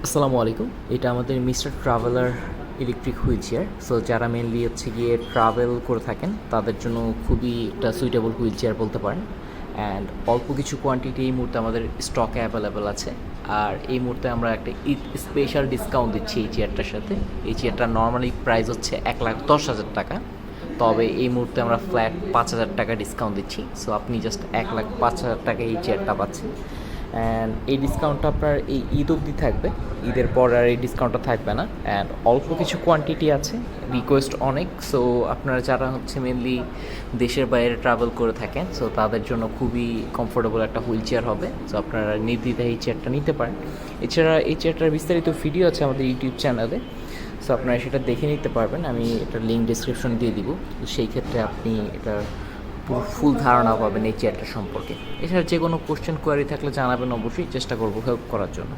আসসালামু আলাইকুম। এটা আমাদের mister traveller electric wheel chair. So যারা মেনলি হচ্ছে গিয়ে ট্রাভেল করে থাকেন তাদের জন্য খুবই একটা সুইটেবল হুইল চেয়ার বলতে পারেন। অ্যান্ড অল্প কিছু কোয়ান্টিটি এই মুহূর্তে আমাদের স্টকে অ্যাভেলেবেল আছে। আর এই মুহূর্তে আমরা একটা ঈদ স্পেশাল ডিসকাউন্ট দিচ্ছি এই চেয়ারটার সাথে। এই চেয়ারটার নর্মালি প্রাইস হচ্ছে 1,10,000 টাকা, তবে এই মুহূর্তে আমরা ফ্ল্যাট 5,000 টাকা ডিসকাউন্ট দিচ্ছি। সো আপনি জাস্ট 1,05,000 টাকা এই চেয়ারটা পাচ্ছেন। অ্যান্ড এই ডিসকাউন্টটা আপনার এই ঈদ অবধি থাকবে, ঈদের পর আর এই ডিসকাউন্টটা থাকবে না। অ্যান্ড অল্প কিছু কোয়ান্টিটি আছে, রিকোয়েস্ট অনেক। সো আপনারা যারা হচ্ছে মেনলি দেশের বাইরে ট্রাভেল করে থাকেন, সো তাদের জন্য খুবই কমফোর্টেবল একটা হুইল চেয়ার হবে। সো আপনারা নির্দ্বিধায় এই চেয়ারটা নিতে পারেন। এছাড়া এই চেয়ারটার বিস্তারিত ভিডিও আছে আমাদের ইউটিউব চ্যানেলে, সো আপনারা সেটা দেখে নিতে পারবেন। আমি এটার লিঙ্ক ডিসক্রিপশন দিয়ে দিব। তো সেই ক্ষেত্রে আপনি এটার পুরো ফুল ধারণা পাবেন এই চেয়ারটা সম্পর্কে। এছাড়া যে কোনো কোশ্চেন কোয়ারি থাকলে জানাবেন, অবশ্যই চেষ্টা করবো হেল্প করার জন্য।